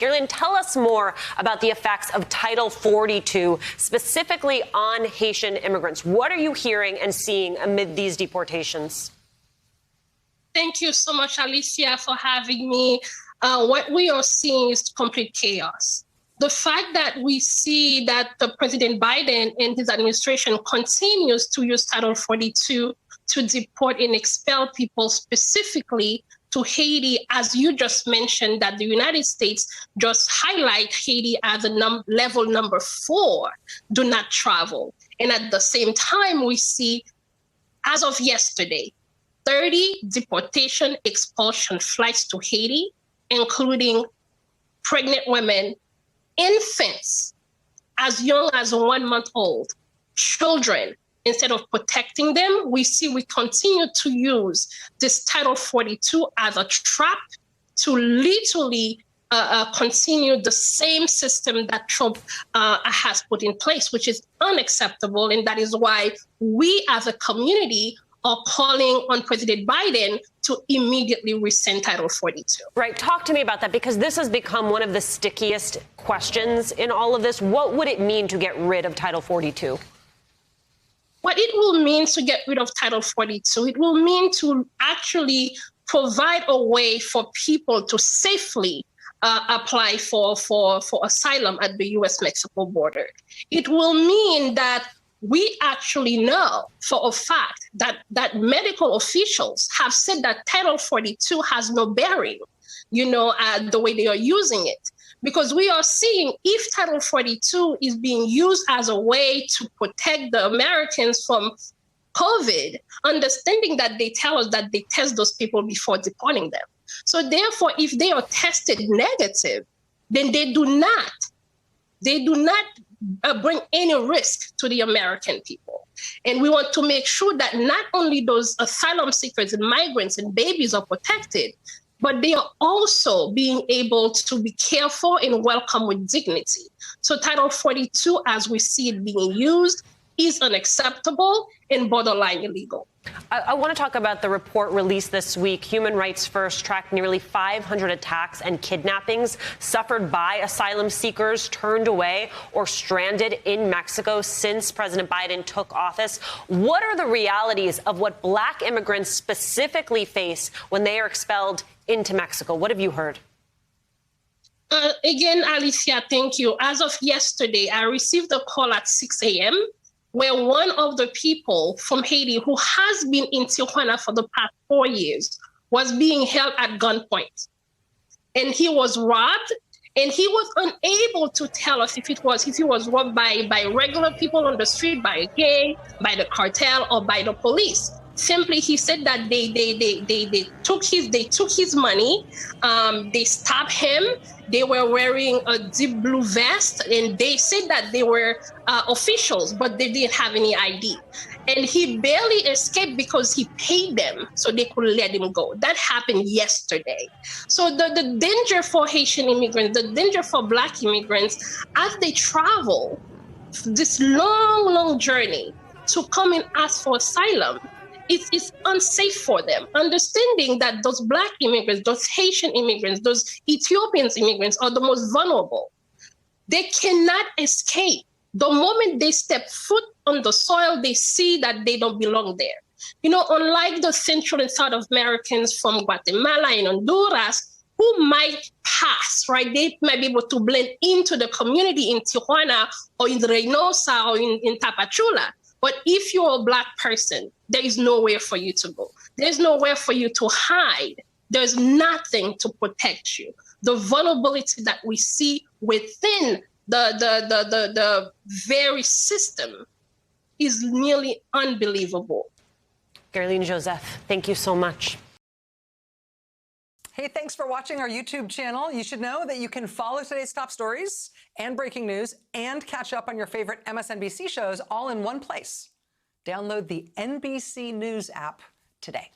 Geraline, tell us more about the effects of Title 42, specifically on Haitian immigrants. What are you hearing and seeing amid these deportations? Thank you so much, Alicia, for having me. What we are seeing is complete chaos. The fact that we see that the President Biden and his administration continues to use Title 42 to deport and expel people specifically to Haiti, as you just mentioned, that the United States just highlight Haiti as a level number 4, do not travel. And at the same time, we see, as of yesterday, 30 deportation expulsion flights to Haiti, including pregnant women, infants as young as 1 month old, children. Instead of protecting them, we continue to use this Title 42 as a trap to literally continue the same system that Trump has put in place, which is unacceptable. And that is why we as a community are calling on President Biden to immediately rescind Title 42. Right. Talk to me about that, because this has become one of the stickiest questions in all of this. What would it mean to get rid of Title 42? What it will mean to get rid of Title 42, it will mean to actually provide a way for people to safely apply for asylum at the U.S.-Mexico border. It will mean that we actually know for a fact that medical officials have said that Title 42 has no bearing, the way they are using it. Because we are seeing if Title 42 is being used as a way to protect the Americans from COVID, understanding that they tell us that they test those people before deporting them. So therefore, if they are tested negative, then they do not bring any risk to the American people. And we want to make sure that not only those asylum seekers and migrants and babies are protected, but they are also being able to be careful and welcome with dignity. So Title 42, as we see it being used, is unacceptable and borderline illegal. I want to talk about the report released this week. Human Rights First tracked nearly 500 attacks and kidnappings suffered by asylum seekers turned away or stranded in Mexico since President Biden took office. What are the realities of what Black immigrants specifically face when they are expelled into Mexico? What have you heard? Again, Alicia, thank you. As of yesterday, I received a call at 6 a.m. where one of the people from Haiti who has been in Tijuana for the past 4 years was being held at gunpoint. And he was robbed, and he was unable to tell us if he was robbed by regular people on the street, by a gang, by the cartel, or by the police. Simply, he said that they took his money, they stopped him. They were wearing a deep blue vest, and they said that they were officials, but they didn't have any ID. And he barely escaped because he paid them so they could let him go. That happened yesterday. So the danger for Haitian immigrants, the danger for Black immigrants, as they travel this long journey to come and ask for asylum, it's unsafe for them. Understanding that those Black immigrants, those Haitian immigrants, those Ethiopian immigrants are the most vulnerable. They cannot escape. The moment they step foot on the soil, they see that they don't belong there. Unlike the Central and South Americans from Guatemala and Honduras, who might pass, right? They might be able to blend into the community in Tijuana or in Reynosa or in Tapachula. But if you're a Black person, there is nowhere for you to go. There's nowhere for you to hide. There's nothing to protect you. The vulnerability that we see within the very system is nearly unbelievable. Geraline Joseph, thank you so much. Hey, thanks for watching our YouTube channel. You should know that you can follow today's top stories and breaking news and catch up on your favorite MSNBC shows all in one place. Download the NBC News app today.